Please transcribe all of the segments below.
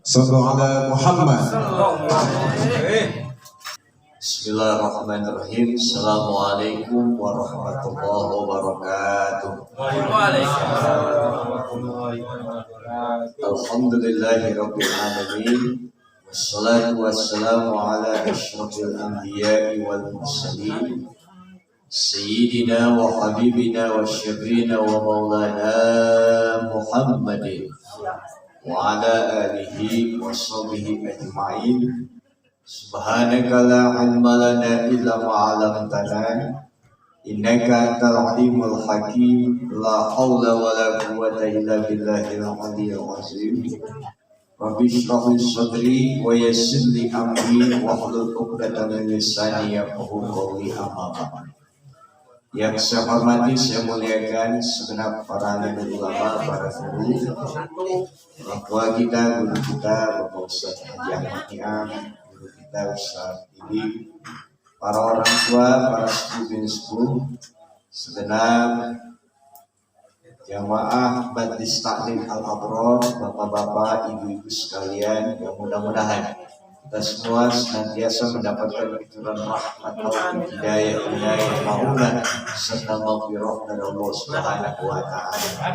Sallu ala Muhammad. Bismillahirrahmanirrahim. Assalamualaikum warahmatullahi wabarakatuh. Alhamdulillahi rabbil alamin. Wassalatu wassalamu ala asyrafil anbiya'i wal mursalin. Sayyidina wa habibina wa syafiina wa maulana Muhammadin wa ala alihi wa sahbihi ajma'in. Subhanaka la ilma lana illa ma 'allamtana innaka antal alimul hakim. La haula wa la quwwata illa billahil aliyyil azim. Rabbi shrah li sadri wa yassir li amri wahlul 'uqdatam min lisani yafqahu qawli. Amma ba'd. Yang saya hormati, saya muliakan segenap para alim ulama, para guru, orang tua kita, guru kita, Bapak Ustaz Haji Ahmad Niam, guru kita Ustaz Ibi, para orang tua, para sepuh bin sepuh, segenap jamaah Majlis Taklim Al-Abrar, bapak-bapak, ibu-ibu sekalian, yang mudah-mudahan kita semua senantiasa mendapatkan pituran rahmat Allah, hidayah, maulah serta maghfirah dari Allah Subhanahu wa taala.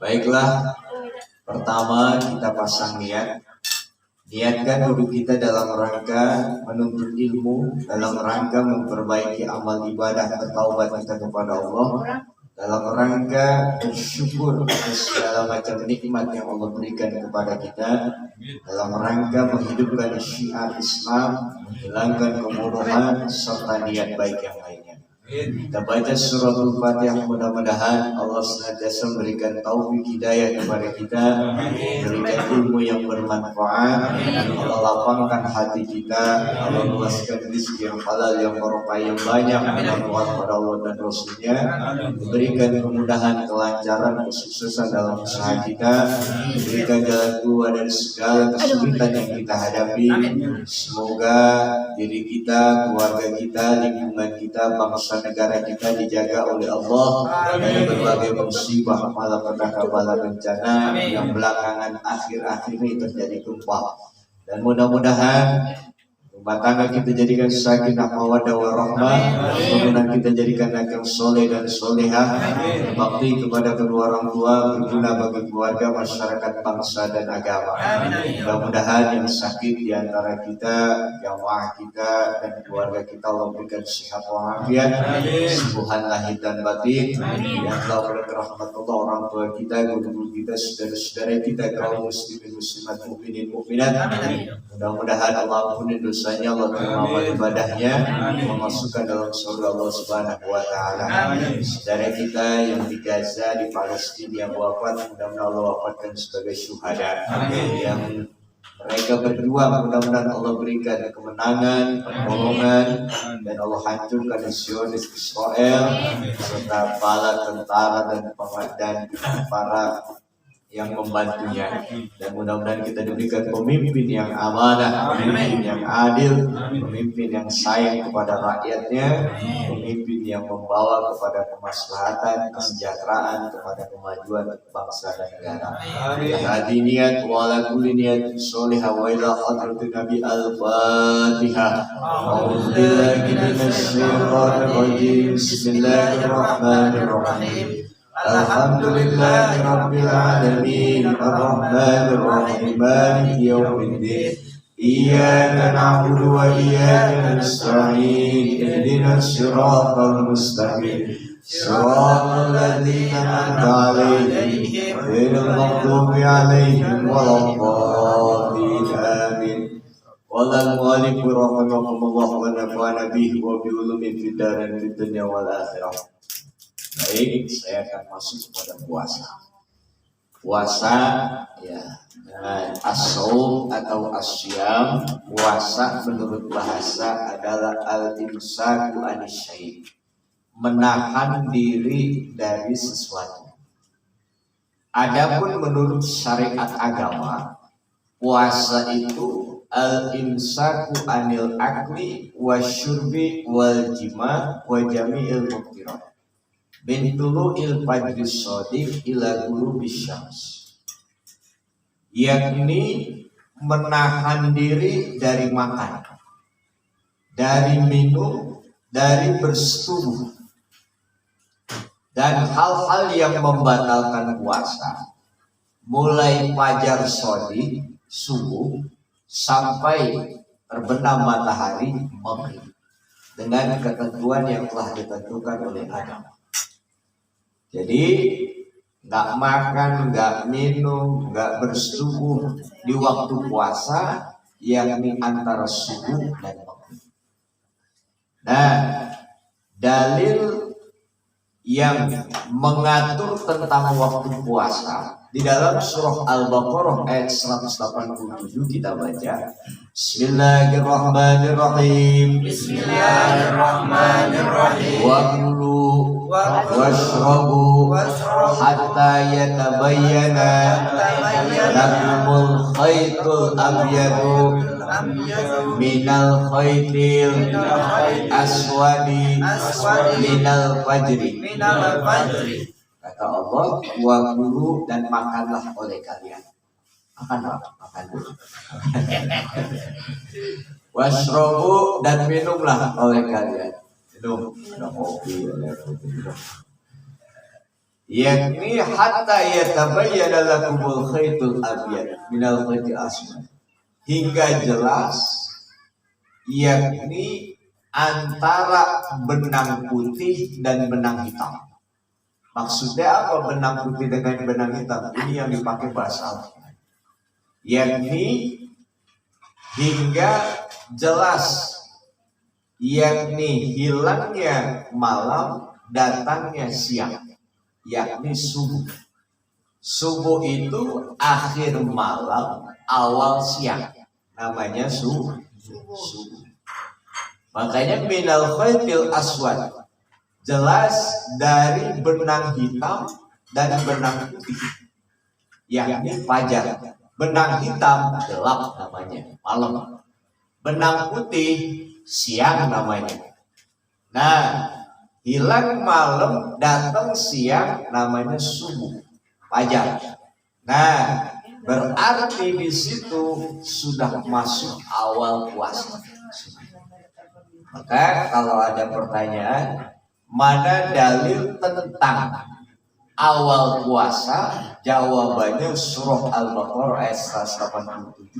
Baiklah, pertama kita pasang niat. Niatkan dulu kita dalam rangka menuntut ilmu, dalam rangka memperbaiki amal ibadah, bertaubat kita kepada Allah, dalam rangka bersyukur atas segala macam nikmat yang Allah berikan kepada kita, dalam rangka menghidupkan syiar Islam, menghilangkan kebodohan serta niat baik yang lainnya. Kita baca suratul Fatihah, mudah-mudahan Allah senantiasa memberikan taufik hidayah kepada kita, memberikan ilmu yang bermanfaat, Allah lapangkan hati kita, Allah luaskan rezeki yang halal, yang barokah, yang banyak, bermanfaat pada Allah dan Rasulnya, memberikan kemudahan, kelancaran, kesuksesan dalam usaha kita, memberikan jalan keluar dari segala kesulitan yang kita hadapi. Semoga diri kita, keluarga kita, lingkungan kita, bangsa negara kita dijaga oleh Allah dari berbagai musibah, malapetaka, bala bencana yang belakangan akhir-akhir ini terjadi gempa. Dan mudah-mudahan rumah tangga kita jadikan sakinah mawaddah warahmah, kemudian kita jadikan anak yang soleh dan solehah, berbakti kepada kedua orang tua, berguna bagi keluarga, masyarakat, bangsa dan agama. Mudah-mudahan yang sakit di antara kita, jamaah kita dan keluarga kita Allah berikan sehat walafiat, kesembuhan lahir dan batin. Yang telah berkahmat Allah, orang tua kita, guru-guru kita, saudara-saudara kita, kaum muslimin muslimat, mukminin mukminat. Mudah-mudahan Allah ampuni dosanya, Allah terima ibadahnya, memasukkan dalam surga Allah Subhanahu wa taala. Saudara kita yang di Gaza, di Palestina yang wafat, mudah-mudahan Allah wafatkan sebagai syuhada. Yang mereka berjuang, mudah-mudahan Allah berikan kemenangan, pertolongan, dan Allah hancurkan Zionis Israel serta bala tentara dan para yang membantunya. Dan mudah-mudahan kita diberikan pemimpin yang amanah, pemimpin yang adil, pemimpin yang sayang kepada rakyatnya, pemimpin yang membawa kepada kemaslahatan, kesejahteraan, kepada kemajuan bangsa dan negara. Hadi niat wa ala kulli niat sholihah wa ila hadratin Nabi al-Fatihah. A'udzu billahi minasy syaithanir rajim. Bismillahirrahmanirrahim. Alhamdulillahi rabbil alamin, arrahmanir rahim, maliki yaumiddin. Iyyaka na'budu wa iyyaka nasta'in. Ihdinas siratal mustaqim. Shiratal ladzina an'amta 'alaihim, ghairil maghdubi 'alaihim waladdallin. Amin. Wal mu'allif rahimakumullah wa nafa'ana bihi wa bi ulumin fid dharain fid dunya wal akhirah. Baik, saya akan masuk kepada puasa. Puasa ya, as-shaum atau as-syam. Puasa menurut bahasa adalah al-imsaku anisyai, menahan diri dari sesuatu. Adapun menurut syariat agama, puasa itu al-imsaku anil akli wasyurbi wal jima wa jami'il muftirat min tulu'il fajri shadiq ila ghurubis syams. yakni menahan diri dari makan, dari minum, dari bersetubuh, dan hal-hal yang membatalkan puasa, mulai fajar shodiq subuh sampai terbenam matahari maghrib, dengan ketentuan yang telah ditentukan oleh agama. Jadi nggak makan, nggak minum, nggak bersetubuh di waktu puasa, yakni antara subuh dan maghrib. Nah, dalil yang mengatur tentang waktu puasa di dalam surah Al-Baqarah ayat 187 kita baca, Bismillahirrahmanirrahim. Bismillahirrahmanirrahim. Wakulu washrabu hatta yatabayyana lakumul khaytul abyadu minal khaytil aswadi minal fajri. Kata Allah, wakulu dan makanlah oleh kalian. Makan apa? Makan dulu. Washrabu dan minumlah oleh kalian. Minum, minum kopi, minum. Yakni hatta yatabayyana lakumul khaytul abyad minal khaytil aswad, hingga jelas yakni antara benang putih dan benang hitam. Maksudnya apa benang putih dengan benang hitam? Ini yang dipakai bahasa Al-Quran, yakni hingga jelas, yakni hilangnya malam, datangnya siang, yakni subuh. Subuh itu akhir malam, awal siang, namanya subuh. Makanya minal khaytil aswad, jelas dari benang hitam dan benang putih, yakni fajar. Benang hitam gelap namanya, malam. Benang putih siang namanya. Nah, hilang malam, datang siang, namanya subuh, fajar. Nah, berarti di situ sudah masuk awal puasa. Maka kalau ada pertanyaan, mana dalil tentang awal puasa? Jawabannya surah Al-Baqarah ayat 187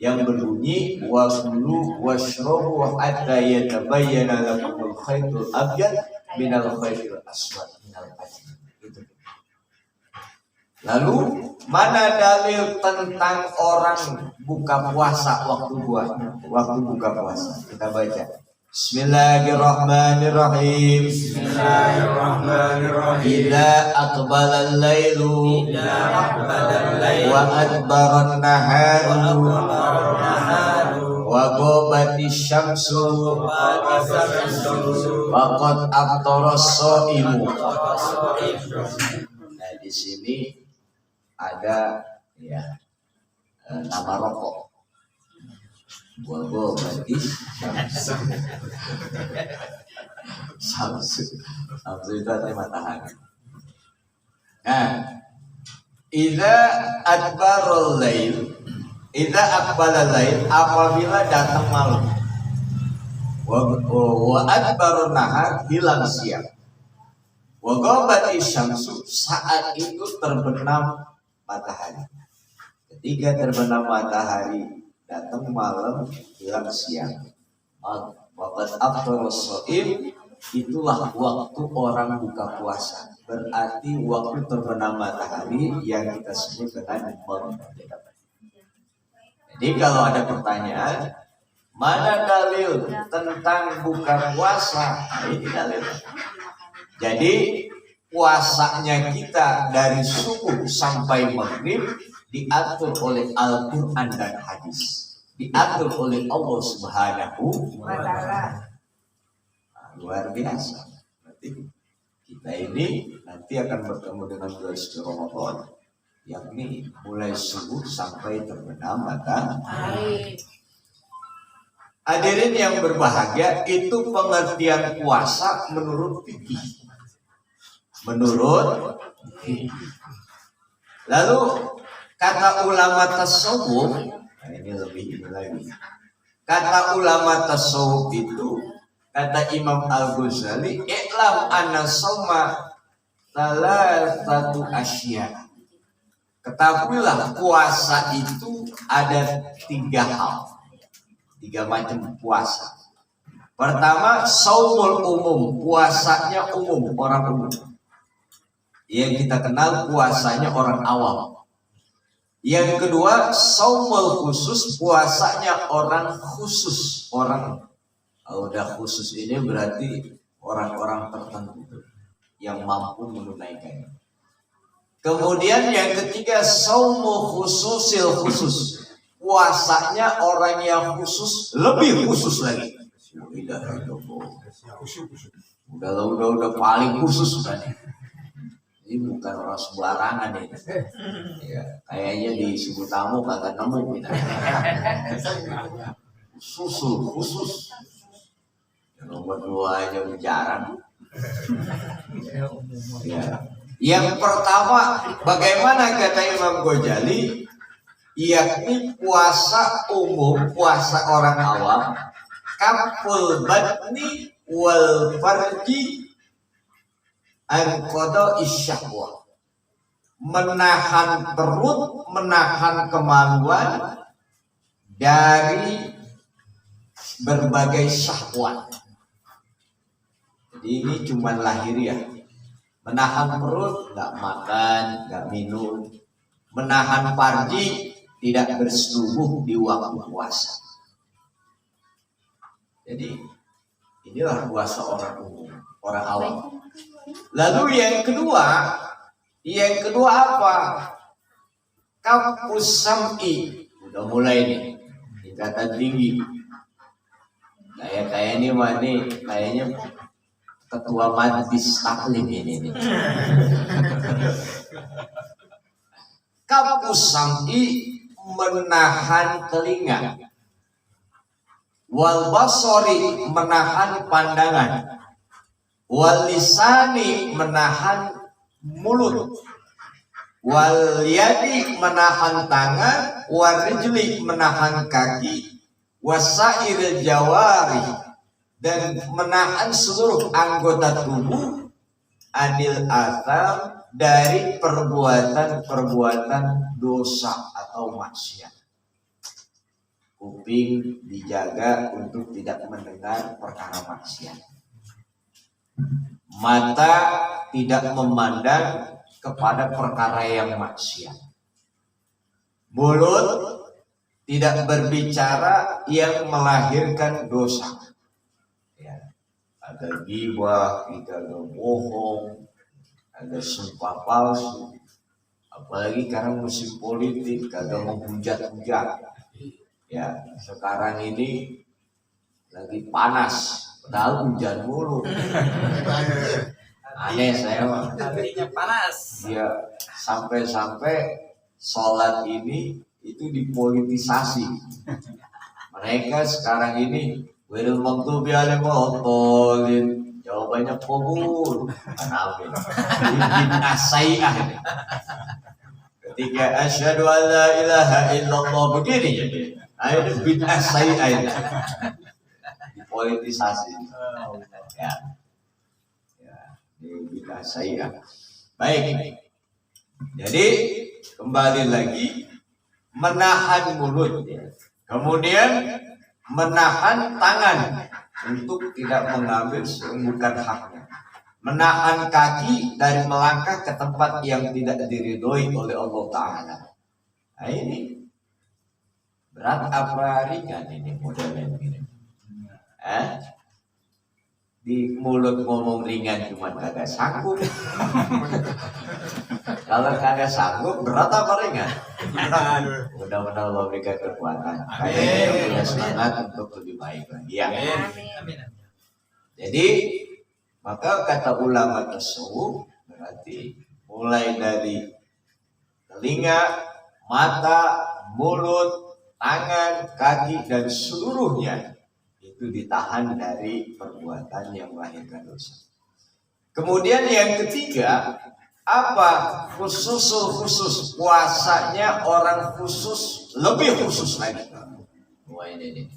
yang berbunyi wakulu washrabu hatta yatabayyana lakumul khaytul abyad minal khaytil aswad minal fajr. Gitu. Lalu mana dalil tentang orang buka puasa waktu buka puasa? Kita baca. Bismillahirrahmanirrahim. Idza aqbala al-lailu wa adbara an-naharu wa ghabati syamsu faqad aftara as-shaimu. Nah, di sini ada ya nama rokok. Wago berarti Samsu itu artinya matahari. Nah, idza adbarul lail, idza aqbala lail, apabila datang malam. Wa adbarun nahar, hilang siang. Wa ghabati syamsu, saat itu terbenam matahari. Ketika terbenam matahari, datang malam, hilang siang. Waqad aftara as-shaim, itulah waktu orang buka puasa. Berarti waktu terbenam matahari yang kita sebut dengan maghrib. Jadi kalau ada pertanyaan, mana dalil tentang buka puasa? Nah, ini dalil. Jadi puasanya kita dari subuh sampai maghrib diatur oleh Al-Quran dan hadis, diatur oleh Allah Subhanahu wa Ta'ala. Luar biasa. Berarti kita ini nanti akan bertemu dengan bulan suci Ramadan, yakni mulai subuh sampai terbenam matahari. Hadirin yang berbahagia, itu pengertian puasa menurut fikih. Menurut fikih. Lalu Kata ulama tasawuf, nah ini lebih ini lagi. Kata ulama tasawuf itu, kata Imam Al-Ghazali, "I'lam anna shauma satu asya." Ketahuilah puasa itu ada 3 hal, 3 macam puasa. Pertama, shaumul umum, puasanya umum, orang umum. Yang kita kenal puasanya orang awam. Yang kedua, shaumul khusus, puasanya orang khusus. Orang, kalau udah khusus ini berarti orang-orang tertentu yang mampu menunaikannya. Kemudian yang ketiga, shaumul khususil khusus, puasanya orang yang khusus, lebih khusus lagi. Udah paling khusus kan. Ini bukan orang sembarangan ini. Ya, kayaknya disebut tamu kagak nemu kita. Khusus. Yang nomor 2 aja jarang. Ya. Yang pertama, bagaimana kata Imam Ghazali, yakni puasa umum, puasa orang awam, kaful badni wal farji an qada isyahwah, menahan perut, menahan kemaluan dari berbagai syahwat. Jadi ini cuma lahiriah. Menahan perut, nggak makan, nggak minum. Menahan farji, tidak bersetubuh di waktu puasa. Jadi inilah puasa orang umum, orang awam. Lalu yang kedua apa? Kafus sam'i. Udah mulai nih, tingkatan tinggi. Kayak ini mah nih, kayaknya ketua majlis taklim ini. Kafus sam'i, menahan telinga. Wal basori, menahan pandangan. Wal lisani, menahan mulut. Wal yadi, menahan tangan. Wal rijli, menahan kaki. Wasairil jawari, dan menahan seluruh anggota tubuh. Anil atham, dari perbuatan dosa atau maksiat. Kuping dijaga untuk tidak mendengar perkara maksiat. Mata tidak memandang kepada perkara yang maksiat. Mulut tidak berbicara yang melahirkan dosa. Ya, ada ghibah, ada bohong, ada sumpah palsu. Apalagi karena musim politik, kagak menghujat-hujat. Ya, sekarang ini lagi panas, padahal hujan mulu. Aneh saya mah. Tadinya panas. Ya, sampai sholat ini itu dipolitisasi. Mereka sekarang ini wiril maghdubi alaihim waladdallin, jawabannya qabul. Amin. Bid'ah sayyi'ah. Ketika asyhadu an la ilaha illallah begini jadi. Itu bid'ah sayyi'ah. Dipolitisasi. Ya. Bid'ah sayyi'ah. Baik. Jadi kembali lagi, menahan mulut, kemudian menahan tangan untuk tidak mengambil bukan haknya, menahan kaki dari melangkah ke tempat yang tidak diridhoi oleh Allah Ta'ala. Nah ini berat apa ringan ini modelnya begini? Di mulut ngomong ringan cuma kagak sanggup. Kalau kagak sanggup, berat apa ringan? Mudah-mudahan Allah berikan kekuatan. Kayaknya punya semangat untuk lebih baik lagi. Ya. Jadi maka kata ulama tasawuf berarti mulai dari telinga, mata, mulut, tangan, kaki dan seluruhnya itu ditahan dari perbuatan yang melahirkan dosa. Kemudian yang ketiga, Apa khusus puasanya orang khusus, lebih khusus lagi. Wah ini.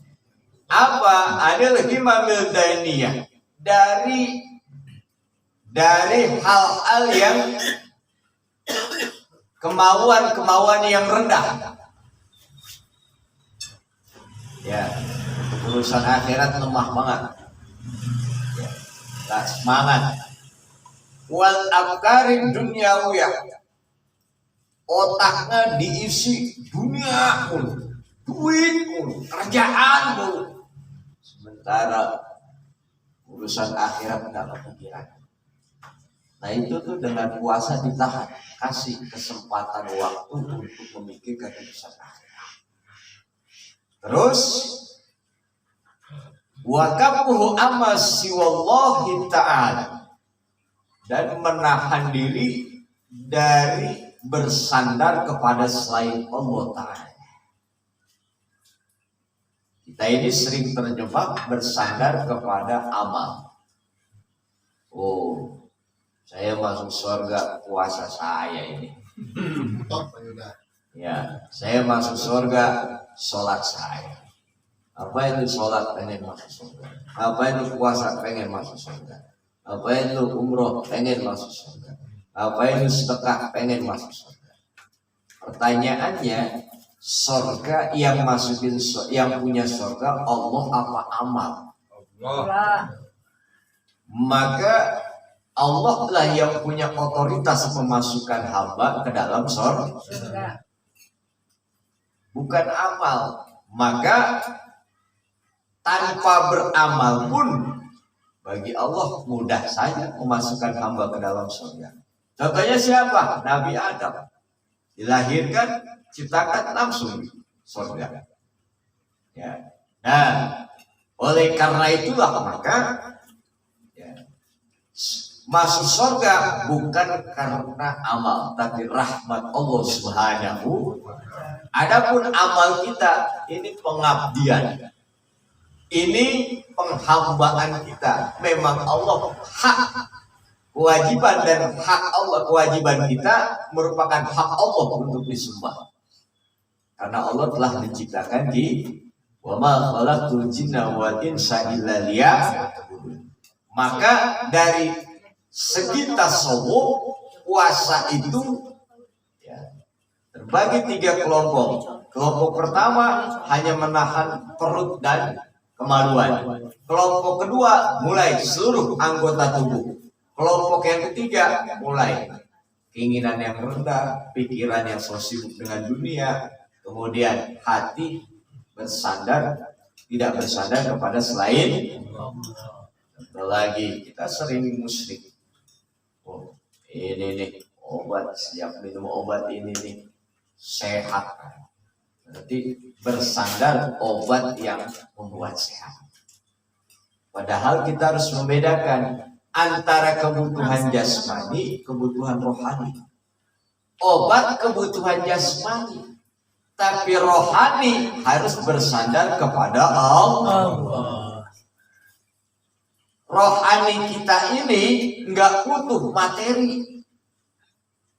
Apa? Ada lagi mamil dainiyah dari hal-hal yang kemauan yang rendah. Ya, untuk urusan akhirat lemah banget. Ya, tak semangat. Wal afkari dunyawiyah, otaknya diisi dunia pun, duit pun, kerjaan pun. Sementara urusan akhirat tidak kepikiran. Nah itu tuh dengan puasa ditahan, kasih kesempatan waktu untuk memikirkan urusan akhirat. Terus wa kafuhu amma siwallahi ta'ala, dan menahan diri dari bersandar kepada selain Allah Ta'ala. Kita ini sering terjebak bersandar kepada amal. Oh, saya masuk surga puasa saya ini. Ya, saya masuk surga sholat saya. Apa itu sholat pengen masuk surga? Apa itu puasa pengen masuk surga? Apa itu umroh pengen masuk surga? Apa itu sedekah pengen masuk surga? Pertanyaannya, surga yang masukin, yang punya surga Allah apa amal? Allah. Maka Allah lah yang punya otoritas memasukkan hamba ke dalam surga, bukan amal. Maka tanpa beramal pun bagi Allah mudah saja memasukkan hamba ke dalam surga. Contohnya siapa? Nabi Adam. Dilahirkan, ciptakan langsung surga. Ya. Nah, oleh karena itulah maka ya, masuk surga bukan karena amal, tapi rahmat Allah Subhanahu. Adapun amal kita ini pengabdian. Ini penghambaan kita. Memang Allah hak kewajiban dan hak Allah, kewajiban kita merupakan hak Allah untuk disembah. Karena Allah telah menciptakan di wa ma khalaqtul jinna wal insa illa liya'budun. Maka dari segi tasawuf puasa itu ya, terbagi 3 kelompok. Kelompok pertama hanya menahan perut dan kemaluan. Kelompok kedua mulai seluruh anggota tubuh. Kelompok yang ketiga mulai keinginan yang rendah, pikiran yang so sibuk dengan dunia, kemudian hati bersandar, tidak bersandar kepada selain Allah. Lagi kita sering musyrik. Oh, ini nih obat, siap minum obat ini nih sehat. Berarti bersandar obat yang membuat sehat. Padahal kita harus membedakan antara kebutuhan jasmani, kebutuhan rohani. Obat kebutuhan jasmani, tapi rohani harus bersandar kepada Allah. Rohani kita ini nggak butuh materi.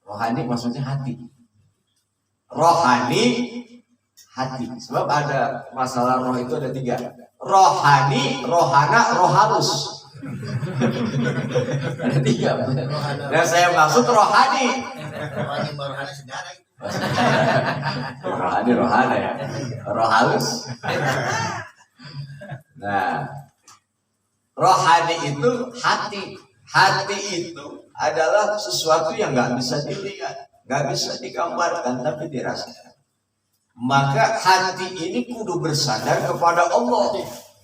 Rohani maksudnya hati. Rohani hati. Sebab ada masalah roh itu ada 3. Rohani, rohana, roh halus. Ada 3. Dan saya maksud rohani. Rohani sejarah. Rohani, rohana ya. Roh halus. Nah, rohani itu hati. Hati itu adalah sesuatu yang nggak bisa dilihat, nggak bisa digambarkan, tapi dirasakan. Maka hati ini kudu bersandar kepada Allah.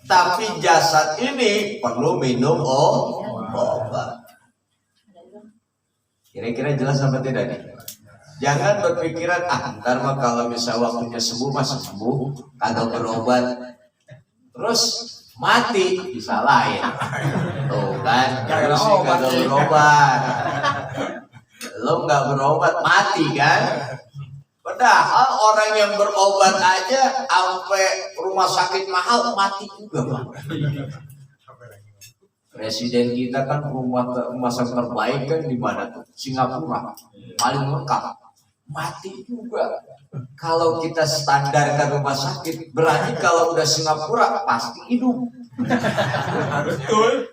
Tapi jasad ini perlu minum obat. Kira-kira jelas apa tidak nih? Jangan berpikiran, ntar mah kalau misal waktunya sembuh masih sembuh, kagak berobat, terus mati bisa lain. Tuh kan, terus kagak berobat, lo nggak berobat mati kan? Padahal orang yang berobat aja sampai rumah sakit mahal mati juga, Bang. Presiden kita kan rumah sakit terbaik kan di mana tuh? Singapura, paling lengkap. Mati juga. Kalau kita standarkan rumah sakit, berarti kalau udah Singapura pasti hidup. Betul.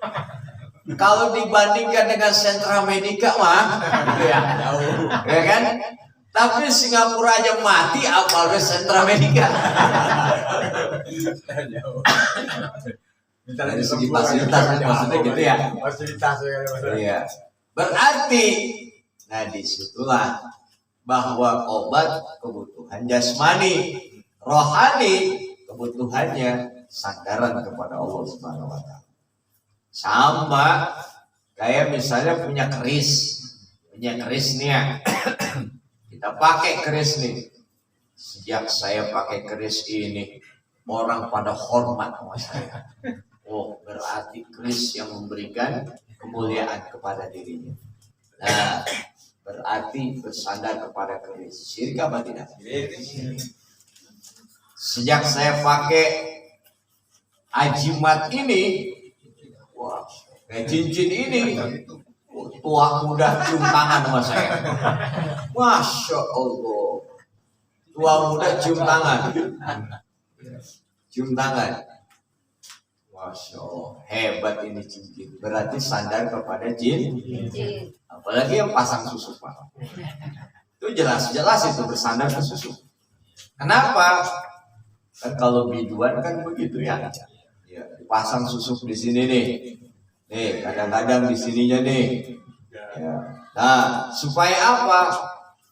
Kalau dibandingkan dengan sentra medika mah, ya kan? Tapi Singapura aja mati, apalagi sentra medika. Dari segi fasilitas maksudnya gitu ya. Fasilitas Iya. Berarti, nah disitulah bahwa obat kebutuhan jasmani, rohani kebutuhannya sandaran kepada Allah Subhanahu Wa Taala. Sama kayak misalnya punya keris nih ya. Kita pakai keris nih. Sejak saya pakai keris ini, orang pada hormat sama saya. Oh, berarti keris yang memberikan kemuliaan kepada dirinya. Nah, berarti bersandar kepada keris. Syirik apa tidak? Sejak saya pakai ajimat ini, wah, cincin ini, tua muda cium tangan sama saya. Masya Allah, tua muda cium tangan. Cium tangan. Masya Allah, hebat ini cincin. Berarti sandar kepada jin. Apalagi yang pasang susu, Pak. Itu jelas-jelas itu bersandar ke susu. Kenapa? Kan kalau biduan kan begitu ya. Ya, pasang susu di sini nih. Nih, kadang-kadang di sininya nih. Ya. Nah, supaya apa?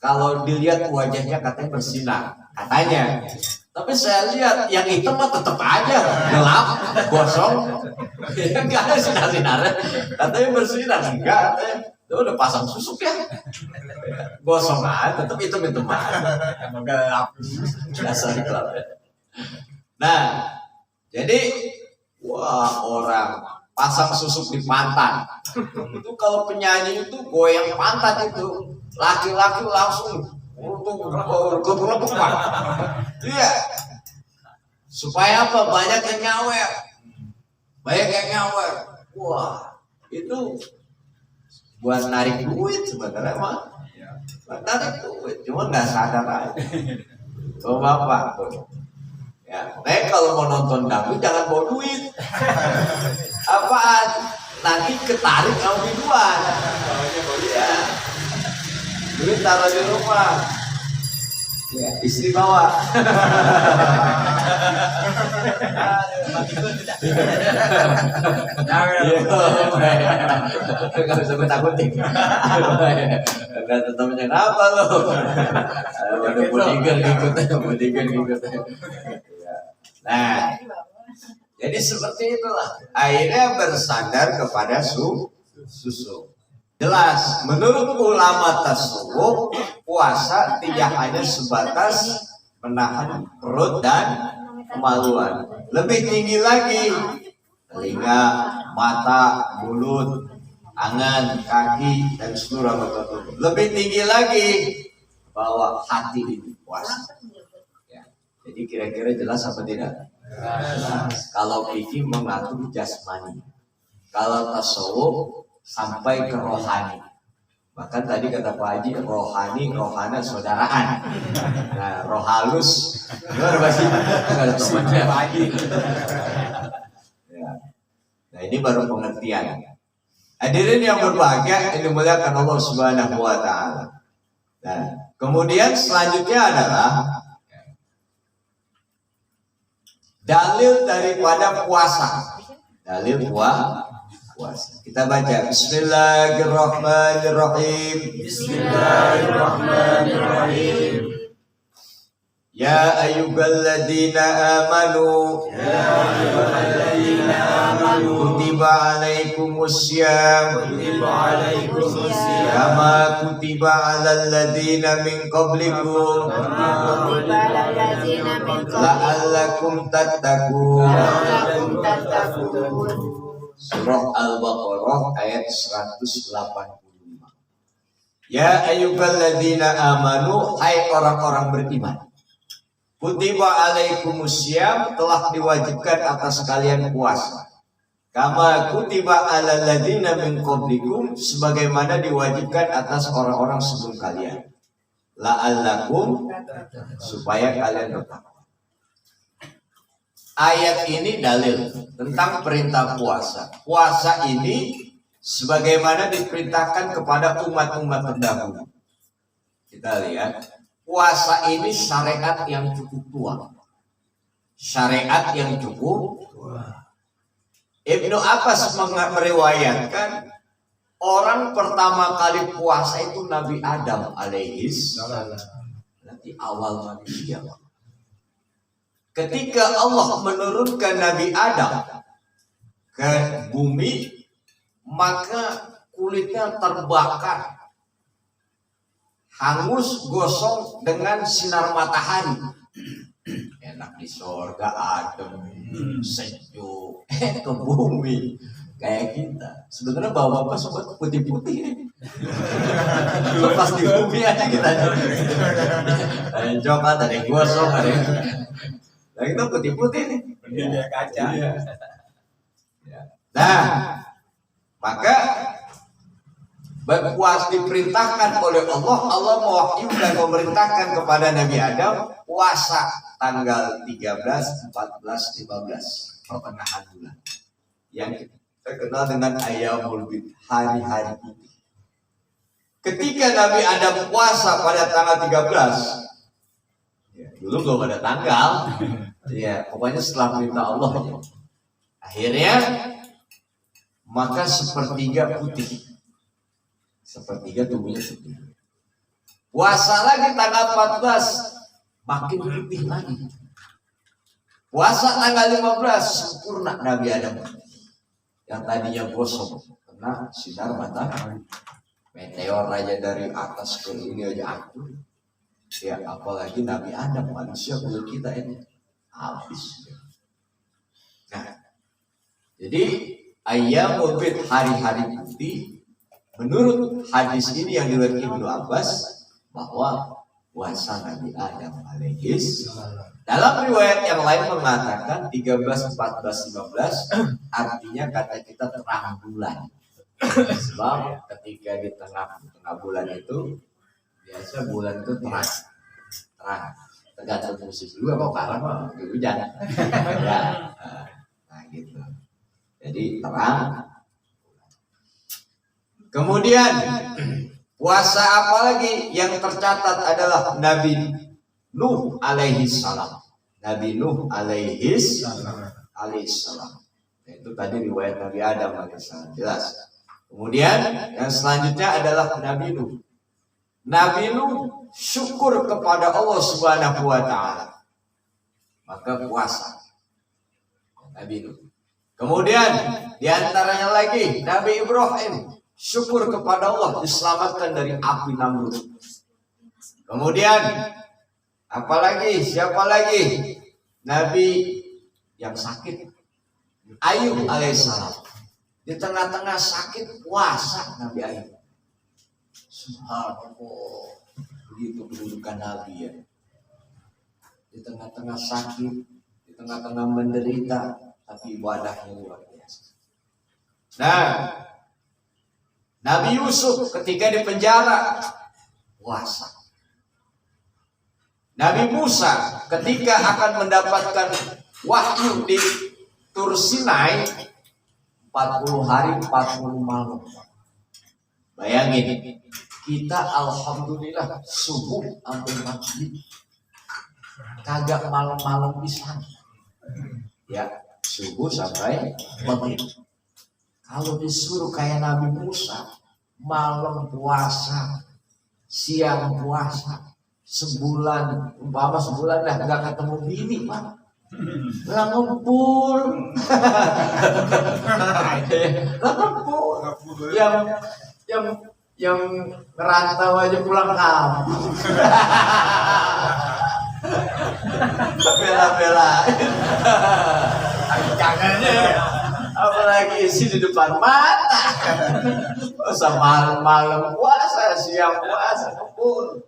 Kalau dilihat wajahnya katanya bersinar, katanya. Tapi saya lihat yang hitam mah tetap aja gelap, gosong. Enggak ada sinar-sinarnya. Katanya bersinar, enggak. Itu udah pasang susuk ya. Gosong aja, tetap hitam-hitam aja. gelap. Dasar gelap ya. Nah, jadi wah, orang pasang susuk di pantat. Itu kalau penyanyi itu goyang pantat itu, laki-laki langsung gelap-gelap Pak. Iya. Supaya apa? Banyak yang nyawer. Wah, itu buat narik duit sebenarnya mah. Buat narik duit, cuma nggak sadar aja. Oh Bapak tuh. Ya, kalau mau nonton dangdut jangan bawa duit. Apaan? Nanti ketarik sama biduan. Ya. Duit taruh di rumah. Ya, istri bawa. Gak bisa gue takutin. Gak tetap kenapa lo? Ada bodyguard ngikut. Nah, jadi seperti itulah. Akhirnya bersandar kepada susu. Jelas, menurut ulama tasawuf, puasa tidak hanya sebatas menahan perut dan kemaluan. Lebih tinggi lagi, telinga, mata, mulut, tangan, kaki, dan seluruh anggota tubuh. Lebih tinggi lagi, bahwa hati ini puasa. Ya. Jadi kira-kira jelas apa tidak? Jelas. Kalau fikih mengatur jasmani, kalau tasawuf sampai ke rohani. Bahkan tadi kata Pak Haji, rohana saudaraan. Nah, roh halus, gimana Pak Haji? Nggak ada temannya Pak Haji. Ya. Nah, ini baru pengertian. Hadirin yang berbahagia, ini dimuliakan Allah Subhanahu Wa Taala. Nah, kemudian selanjutnya adalah dalil daripada puasa. Dalil puasa. Kita baca Bismillahirrahmanirrahim. Bismillahirrahmanirrahim. Ya ayyuhalladzina amanu. Kutiba alaikumussyam. Kama kutiba alal ladzina min qablikum. La'allakum tattaqun. Surah Al-Baqarah ayat 185. Ya ayyuhalladzina amanu, hai orang-orang beriman. Kutiba alaikumussyam, telah diwajibkan atas kalian puasa. Kama kutiba alal ladzina min qablikum, sebagaimana diwajibkan atas orang-orang sebelum kalian. La'allakum, supaya kalian bertakwa. Ayat ini dalil tentang perintah puasa. Puasa ini sebagaimana diperintahkan kepada umat-umat terdahulu. Kita lihat, puasa ini syariat yang cukup tua. Syariat yang cukup. Ibnu Abbas meriwayatkan orang pertama kali puasa itu Nabi Adam alaihis. Nanti awal manusia. Ketika Allah menurunkan Nabi Adam ke bumi, maka kulitnya terbakar, hangus, gosong dengan sinar matahari. Enak di sorga, adem, sejuk, ke bumi kayak kita. Sebenarnya bapak-bapak sobat putih-putih. Lepas di bumi aja kita. Coba ada yang gosong, ada yang nah kita putih-putih nih. Berdiri kaca. Nah, maka berpuasa diperintahkan oleh Allah. Allah mewahyukan memerintahkan kepada Nabi Adam puasa tanggal 13, 14, 15 pertengahan bulan yang kita kenal dengan Ayyamul Bid, hari-hari putih. Ketika Nabi Adam puasa pada tanggal 13, ya, dulu belum ada tanggal, ya pokoknya setelah perintah Allah, ya. Akhirnya maka sepertiga putih. Sepertiga tubuhnya putih. Puasa lagi tanggal 14 makin putih lagi. Puasa tanggal 15 sempurna Nabi Adam. Yang tadinya gosong kena sinar matahari. Meteor aja dari atas ke ini aja hancur. Ya apalagi Nabi Adam, manusia kulit kita ini habis. Nah, jadi Ayyamul Bid, hari-hari putih. Menurut hadis ini yang diriwayatkan Ibnu Abbas bahwa puasa Nabi Adam alaihis. Dalam riwayat yang lain mengatakan 13, 14, 15 artinya kata kita terang bulan. Sebab ketika di tengah bulan itu biasa bulan itu terang. Tergantung musim dulu apa kalah mah hujan. Ya. Nah gitu. Jadi terang. Kemudian puasa apa lagi yang tercatat adalah Nabi Nuh alaihi salam. Nabi Nuh alaihi salam. Itu tadi riwayat Nabi Adam alaihi salam, jelas. Kemudian yang selanjutnya adalah Nabi Nuh. Nabi Nuh syukur kepada Allah Subhanahu wa taala. Maka puasa Nabi Nuh. Kemudian diantaranya lagi Nabi Ibrahim syukur kepada Allah diselamatkan dari api Namrud. Kemudian apalagi siapa lagi? Nabi yang sakit Ayub alaihissalam. Di tengah-tengah sakit puasa Nabi Ayub. Subhanallah, begitu kedudukan Nabi ya. Di tengah-tengah sakit, di tengah-tengah menderita, tapi ibadahnya luar biasa. Nah, Nabi Yusuf ketika di penjara puasa. Nabi Musa ketika akan mendapatkan wahyu di Tur Sinai 40 hari 40 malam. Bayangin, kita alhamdulillah subuh sampai maghrib kagak malam-malam bisa. Ya, subuh sampai maghrib. Kalau disuruh kayak Nabi Musa, malam puasa, siang puasa, sebulan, umpama sebulan dah nggak ketemu bini, Pak. Lah ngumpul. Lah ngumpul. Yang ngerantau aja pulang kampung. Bela-bela. Jangannya. Apalagi isi di depan mata. Masa malam-malam puasa, siang puasa, kumpul.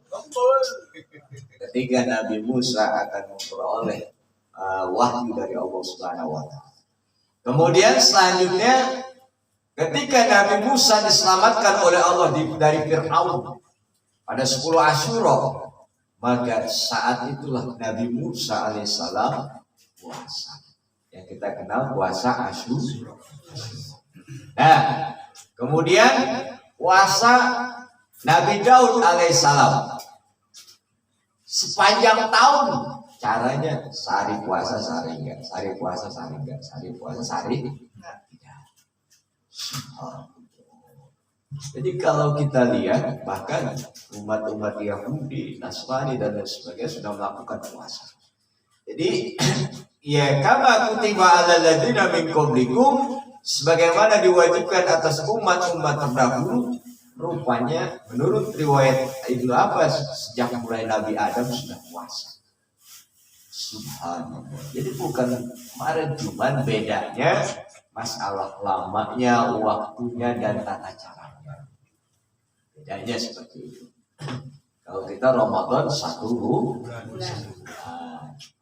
Ketika Nabi Musa akan memperoleh wahyu dari Allah Subhanahu wa taala. Kemudian selanjutnya ketika Nabi Musa diselamatkan oleh Allah dari Fir'aun pada 10 Asyura, maka saat itulah Nabi Musa alaihissalam puasa. Yang kita kenal puasa Asyura. Nah, kemudian puasa Nabi Daud alaihissalam sepanjang tahun. Caranya sehari puasa, sehari enggak, sehari puasa, sehari enggak, sehari puasa, sehari enggak. Jadi kalau kita lihat bahkan umat-umat Yahudi, Nasrani dan lain sebagainya sudah melakukan puasa. Jadi ya kama kutiba alal ladzina min qablikum, sebagaimana diwajibkan atas umat-umat terdahulu, rupanya menurut riwayat Ibnu Abbas sejak mulai Nabi Adam sudah puasa. Subhanallah. Jadi bukan kemarin, cuman bedanya masalah lamanya, waktunya dan tata caranya. Bedanya seperti itu. Kalau kita Ramadan 1 bulan.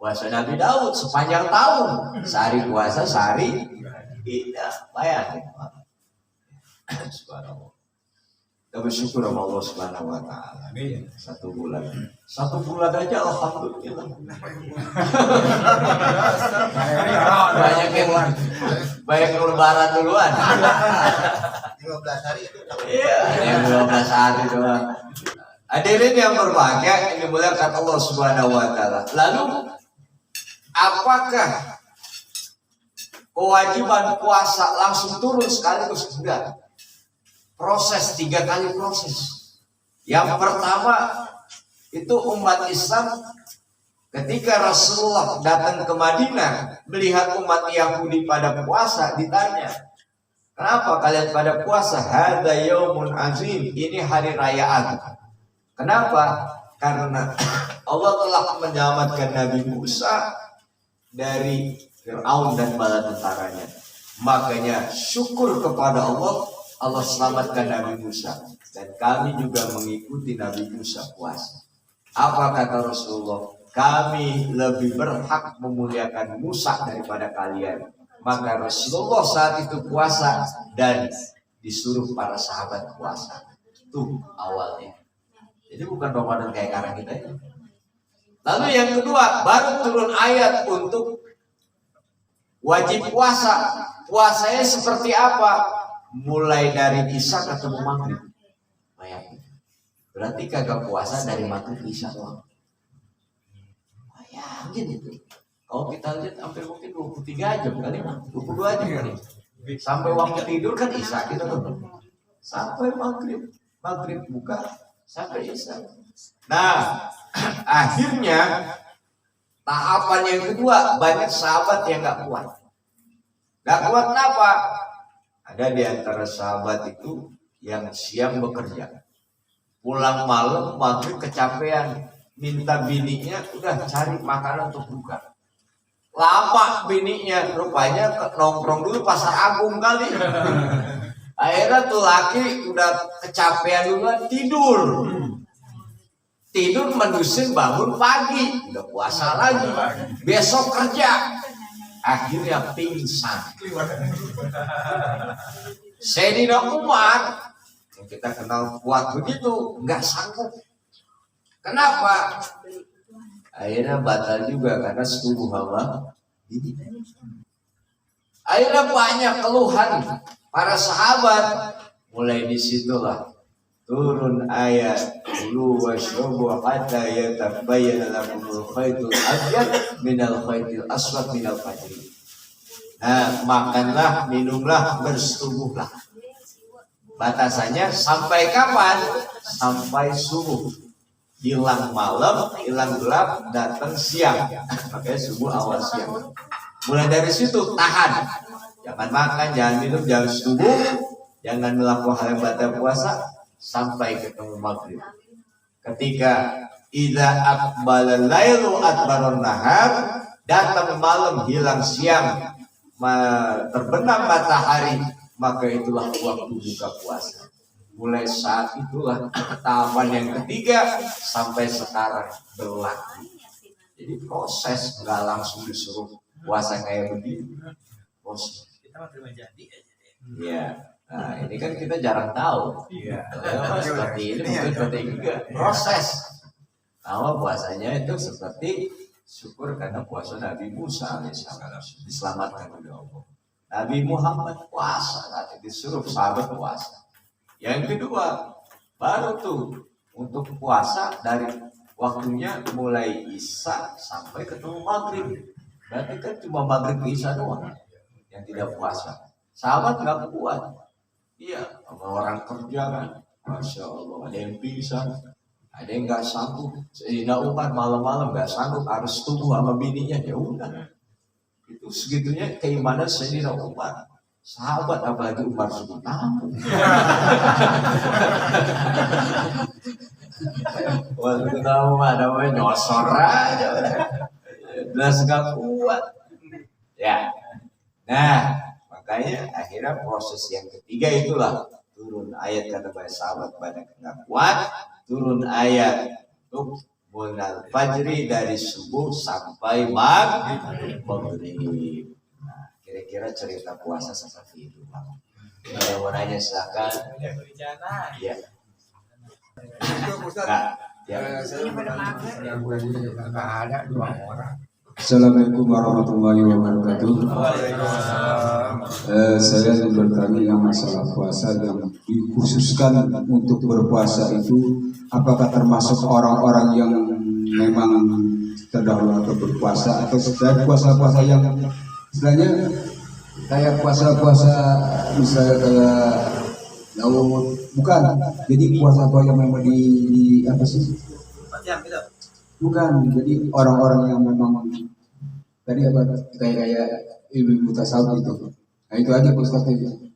Puasa Nabi Daud sepanjang tahun. Sehari puasa, sehari tidak. Bayangin. Subhanallah. Kita bersyukur sama Allah Subhanahu wa taala. 1 bulan. 1 bulan aja alhamdulillah. Banyak yang lebaran duluan. 15 hari itu. Iya, yang 15 hari doang. Hadirin yang berbahagia, ini dimuliakan Allah Subhanahu wa taala. Lalu apakah kewajiban puasa langsung turun sekaligus? Enggak. Proses 3 kali proses. Yang pertama itu umat Islam ketika Rasulullah datang ke Madinah melihat umat Yahudi pada puasa, ditanya, kenapa kalian pada puasa? Hadza yaumun azim, ini hari raya agung. Kenapa? Karena Allah telah menyelamatkan Nabi Musa dari Fir'aun dan bala tentaranya. Makanya syukur kepada Allah, Allah selamatkan Nabi Musa, dan kami juga mengikuti Nabi Musa puasa. Apa kata Rasulullah? Kami lebih berhak memuliakan Musa daripada kalian. Maka Rasulullah saat itu puasa dan disuruh para sahabat puasa. Itu awalnya. Jadi bukan Ramadan kayak sekarang kita ini. Lalu yang kedua, baru turun ayat untuk wajib puasa. Puasanya seperti apa? Mulai dari Isya ketemu Maghrib. Bayangin. Berarti kagak puasa dari Maghrib Isya doang. Bayangin itu. Kalau kita lihat hampir mungkin 23 jam kali, 22 jam kali. Sampai waktu tidur kan Isya kita tuh. Sampai Maghrib. Maghrib buka sampai Isya. Nah, akhirnya tahapan yang kedua, banyak sahabat yang gak kuat. Gak kuat kenapa? Ada di antara sahabat itu yang siang bekerja, pulang malam maghrib kecapean, minta bininya udah cari makanan untuk buka. Lama bininya, rupanya nongkrong dulu pasar Agung kali. Akhirnya tuh laki udah kecapean duluan, tidur mendusin, bangun pagi, udah puasa lagi, besok kerja. Akhirnya pingsan. Sayyidina Umar yang kita kenal kuat begitu, nggak sanggup. Kenapa? Akhirnya batal juga karena setubuh hawa ini. Akhirnya banyak keluhan para sahabat. Mulai disitulah turun ayat kulu washrabu hatta yatabayyana lakumul khaytul abyad minal khaytil aswad minal fajr. Nah, makanlah, minumlah, bersetubuhlah. Batasannya sampai kapan? Sampai subuh. Hilang malam, hilang gelap, datang siang. Makanya subuh awal siang. Mulai dari situ tahan. Jangan makan, jangan minum, jangan subuh, jangan melakukan hal yang batal puasa sampai ketemu maghrib. Ketika idza aqbala lailu adbaron nahar, datang malam hilang siang, terbenam matahari, maka itulah waktu buka puasa. Mulai saat itulah tahapan yang ketiga sampai sekarang berlaku. Jadi proses, nggak langsung disuruh puasa kayak begini. Proses. Kita terima jadi aja deh. Iya. Nah, ini kan kita jarang tahu. Iya. Kalau seperti ini mungkin seperti juga proses. Awal puasanya itu seperti syukur karena puasa Nabi Musa alaihissalam diselamatkan oleh Allah. Nabi Muhammad puasa, nanti disuruh sahabat puasa. Yang kedua, baru tuh untuk puasa dari waktunya mulai Isya sampai ketemu maghrib. Berarti kan cuma maghrib ke Isya doang yang tidak puasa. Sahabat nggak kuat. Iya, sama orang kerja kan, masya Allah, ada yang pingsan, ada yang nggak sanggup. Sayyidina Umar malam-malam nggak sanggup, harus tunggu sama bininya, ya udah. Itu segitunya keimanan Sayyidina Umar. Sahabat apalagi Umar suku tamu. Waktu tamu ada nyosor aja, jelas nggak kuat. Ya, nah. Makanya akhirnya proses yang ketiga itulah turun ayat kata para sahabat banyak nggak kuat, turun ayat untuk mulai fajri dari subuh sampai maghrib. Nah, kira-kira cerita puasa seperti itu. Kalau mau nanya silakan. Ya. Nah, ya. Ada 2 orang. Assalamualaikum warahmatullahi wabarakatuh. Saya ingin bertanya masalah puasa yang dikhususkan untuk berpuasa itu, apakah termasuk orang-orang yang memang terdahulu atau berpuasa, atau sedang puasa-puasa yang istilahnya kayak puasa-puasa misalnya kayak Daud, bukan? Jadi puasa-puasa yang memang di apa sih? Bukan, jadi orang-orang yang memang tadi apa kayak ibu tasawuf gitu. Nah itu aja Ustaz itu.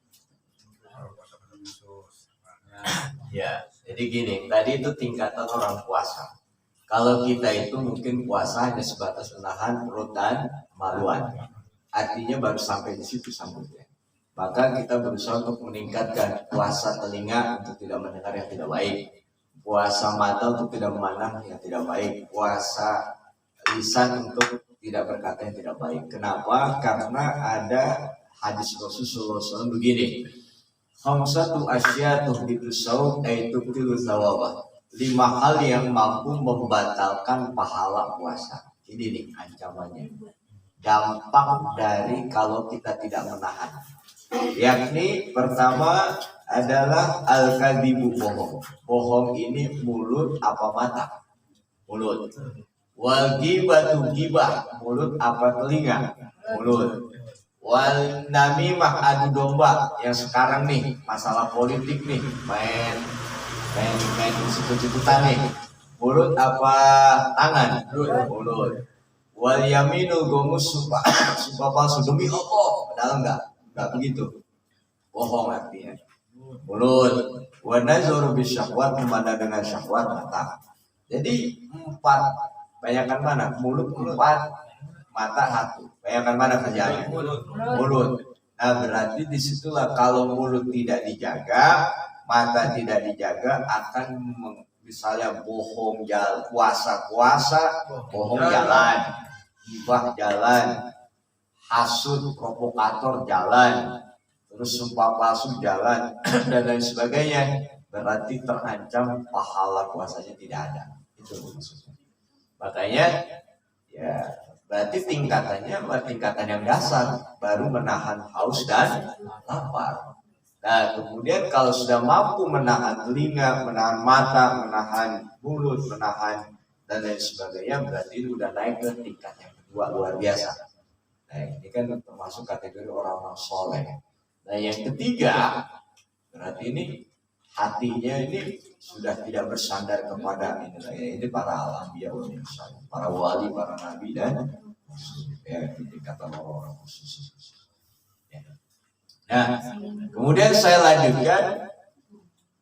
Ya, jadi gini, tadi itu tingkatan orang puasa. Kalau kita itu mungkin puasa hanya sebatas menahan perut dan maluan. Artinya baru sampai di situ sambutnya. Maka kita berusaha untuk meningkatkan puasa telinga untuk tidak mendengar yang tidak baik. Puasa mata untuk tidak memandang yang tidak baik. Puasa lisan untuk tidak berkata yang tidak baik. Kenapa? Karena ada hadis Rasulullah SAW begini. Khamsatu asyatu itu saum yaitu tilu sawabah. 5 hal yang mampu membatalkan pahala puasa. Ini nih ancamannya. Dampak dari kalau kita tidak menahan. Yakni pertama adalah al-kadhibu bohong. Bohong ini mulut apa mata? Mulut. Wal ghibatu ghibah, mulut apa telinga? Mulut. Wal namimah adu domba, yang sekarang nih masalah politik nih, main sebut-sebutan nih. Mulut apa tangan? Mulut. Wal yaminu gomus sumpah palsu demi Allah, padahal enggak begitu. Bohong artinya. Mulut. Wa nazuru bisyahwat, memandang dengan syahwat mata. Jadi 4, bayangkan mana? Mulut 4, mata 1. Bayangkan mana kerjaannya? Mulut. Nah berarti disitulah kalau mulut tidak dijaga, mata tidak dijaga, akan misalnya bohong jalan, puasa bohong jalan, gibah jalan, hasud provokator jalan, terus sumpah palsu jalan dan lain sebagainya, berarti terancam pahala puasanya tidak ada. Itu maksudnya. Makanya ya berarti tingkatannya tingkatan yang dasar, baru menahan haus dan lapar. Nah kemudian kalau sudah mampu menahan telinga, menahan mata, menahan mulut, menahan dan lain sebagainya, berarti itu udah naik ke tingkat yang kedua, luar biasa. Nah ini kan termasuk kategori orang-orang soleh. Nah yang ketiga, berarti ini hatinya ini sudah tidak bersandar kepada ini para anbiya, para wali, para nabi dan ya dikatakan orang-orang khusus. Ya. Nah, kemudian saya lanjutkan,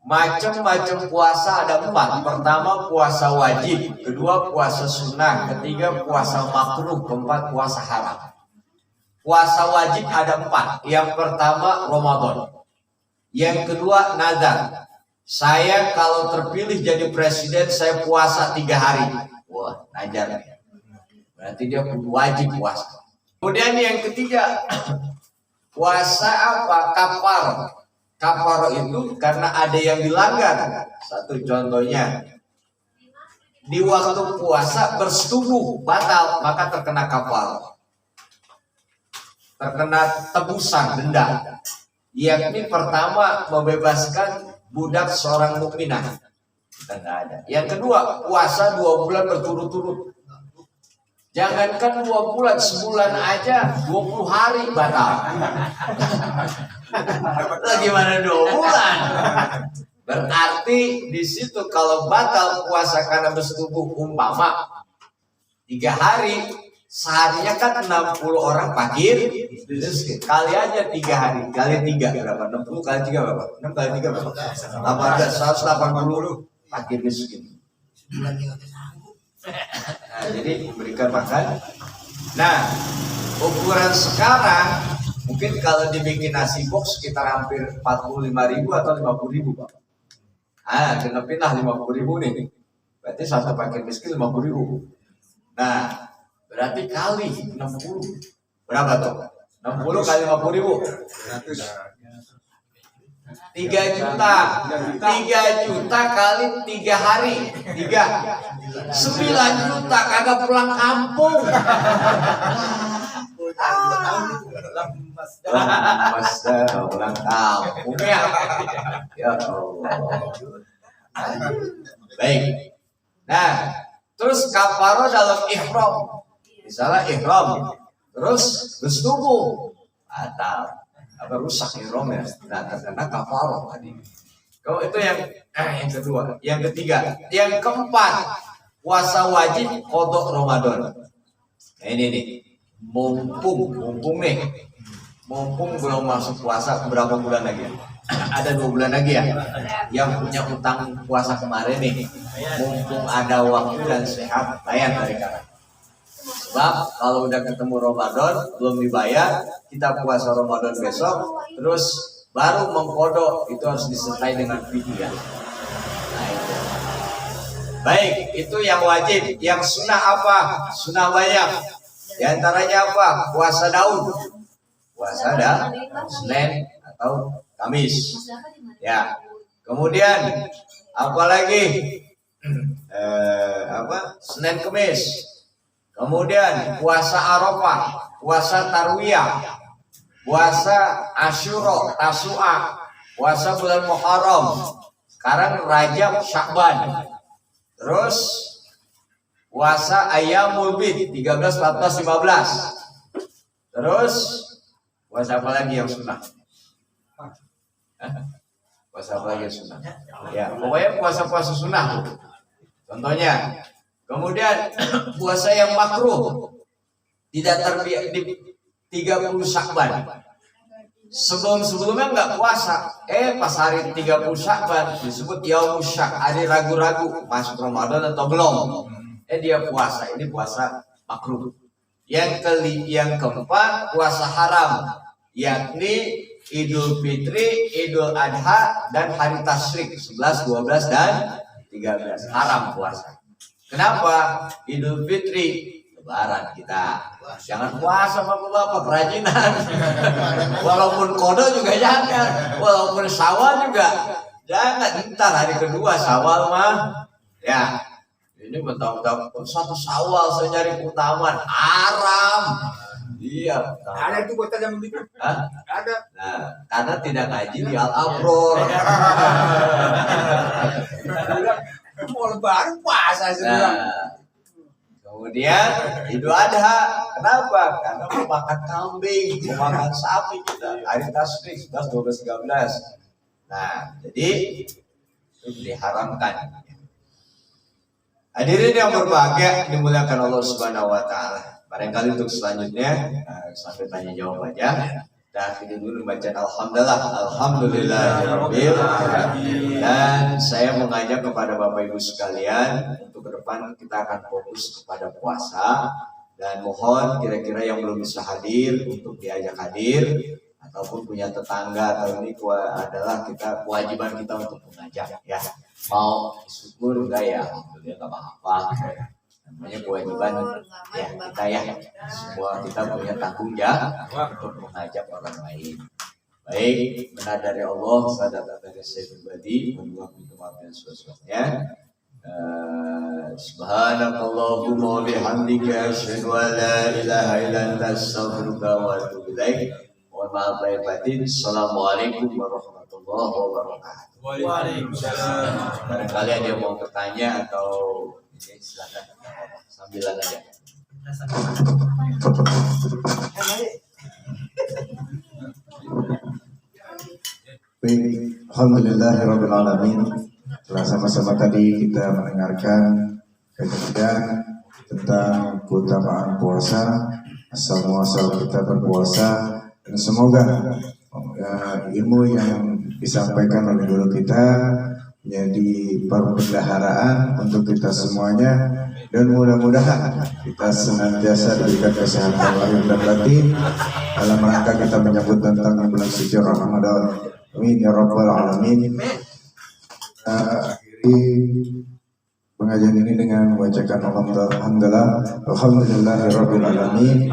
macam-macam puasa ada 4. Pertama puasa wajib, kedua puasa sunnah, ketiga puasa makruh, keempat puasa haram. Puasa wajib ada 4. Yang pertama Ramadan. Yang kedua nazar. Saya kalau terpilih jadi presiden, saya puasa 3 hari. Wah, nazar. Berarti dia wajib puasa. Kemudian yang ketiga Puasa apa? Kafar. Kafar itu karena ada yang dilanggar. Satu contohnya, di waktu puasa bersetubuh batal, maka terkena kafar, terkena tebusan denda. Yakni pertama membebaskan budak seorang mukminah. Kita nggak ada. Yang kedua, puasa 2 bulan berturut-turut. Jangankan 2 bulan, sebulan aja 20 hari batal. Bagaimana 2 bulan? Berarti di situ kalau batal puasa karena bersetubuh umpama 3 hari, seharinya kan 60 orang fakir, kali aja 3 hari, kali 3 berapa? 60 kali 3 berapa? 6 kali 3 berapa? 180 fakir miskin. Sebulan dia nggak sanggup. Nah, jadi berikan makan. Nah, ukuran sekarang mungkin kalau dibikin nasi box sekitar hampir 45.000 atau 50.000, Pak. Genepin lah 50.000 nih. Berarti satu paket miskin 50.000. Nah, berarti kali 60. Berapa tuh? 60 kali 50.000. 3 juta. 3 juta kali 3 hari. 9 juta kagak pulang kampung. Ulang kampung ya. Ya Allah. Baik. Nah, terus kafaroh dalam ihram. Misalnya ihram, terus bersetubuh atau apa rusak ihramnya. Nah, terkena kafaroh tadi. Kalau itu yang kedua, yang ketiga, yang keempat, puasa wajib qadha Ramadan. Nah, ini nih, mumpung nih, mumpung belum masuk puasa berapa bulan lagi? Ada 2 bulan lagi ya. Yang punya utang puasa kemarin nih, mumpung ada waktu dan sehat, bayar dari sekarang. Sebab kalau udah ketemu Ramadan belum dibayar, kita puasa Ramadan besok, terus baru mengkodok, itu harus disertai dengan fidyah. Nah, itu. Baik, itu yang wajib. Yang sunnah apa? Sunnah banyak. Di antaranya apa? Puasa Daud. Puasa Senin atau Kamis. Ya. Kemudian apalagi Senin Kamis. Kemudian puasa Arafah, puasa Tarwiyah, puasa Asyura, Tasu'a, puasa bulan Muharram. Sekarang Rajab, Sya'ban. Terus puasa Ayyamul Bid 13, 14, 15. Terus puasa apa lagi yang sunnah? Puasa apa lagi yang sunnah? Ya, pokoknya puasa-puasa sunnah. Contohnya, kemudian puasa yang makruh tidak terbiak di 30 Sya'ban. Sebelumnya nggak puasa, pas hari 30 Sya'ban disebut Yaumus Syak, hari ragu-ragu masuk Ramadan atau belum. Dia puasa, ini puasa makruh. Yang keempat puasa haram, yakni Idul Fitri, Idul Adha, dan hari Tasyrik 11, 12, dan 13. Haram puasa. Kenapa? Idul Fitri, Lebaran kita. Jangan puasa bapak-bapak, kerajinan. Walaupun kodo juga jangan. Walaupun Syawal juga jangan. Ntar hari kedua Syawal mah, ya. Ini bertahun-tahun satu Syawal saya nyari keutamaan, haram. Iya. Ada itu kota yang begitu. Hah? Ada. Nah, karena tidak ngaji di Al-Abror. Mau lebaran puasa sebenarnya. Nah, kemudian Idul Adha, kenapa? Karena mau makan kambing, mau makan sapi kita. Hari Tasyrik 11, 12, 13. Nah, jadi itu diharamkan. Hadirin yang berbahagia, dimuliakan Allah Subhanahu wa taala. Barangkali untuk selanjutnya sampai tanya jawab aja. Dan dulu bacaan alhamdulillahirabbil alamin. Dan saya mengajak kepada Bapak Ibu sekalian untuk ke depan kita akan fokus kepada puasa, dan mohon kira-kira yang belum bisa hadir untuk diajak hadir, ataupun punya tetangga atau ini adalah kewajiban kita untuk mengajak ya. Mau syukur enggak ya? Alhamdulillah enggak apa-apa. namanya kewajiban ya kita ya, semua kita punya tanggung jawab untuk mengajak orang lain. Baik, benar dari Allah, sadat dari saya pribadi, mohon minta maaf dan sesuatunya. Subhanakallahumma wa bihamdika asyhadu an la ilaha illa anta astaghfiruka wa atubu ilaik. Mohon maaf lahir batin. Assalamualaikum warahmatullahi wabarakatuh. Waalaikumsalam. Barangkali ada yang mau bertanya atau ini silakan sambilan aja. Baik, alhamdulillahirabbil alamin. Setelah sama-sama tadi kita mendengarkan kajian tentang keutamaan puasa, asal muasal kita berpuasa, dan semoga ilmu yang disampaikan oleh guru kita menjadi perbendaharaan untuk kita semuanya, dan mudah-mudahan kita senantiasa diberikan kesehatan lahir dan batin dalam rangka kita menyambut tentang bulan suci Ramadan. Amin ya rabbal alamin. Akhiri pengajian ini dengan membacakan alhamdulillahirabbil alamin.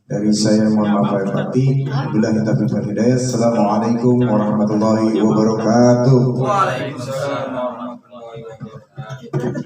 Dari saya mohon maaf lahir batin. Billahi taufiq wal hidayah. Assalamualaikum warahmatullahi wabarakatuh. Waalaikumsalam warahmatullahi wabarakatuh.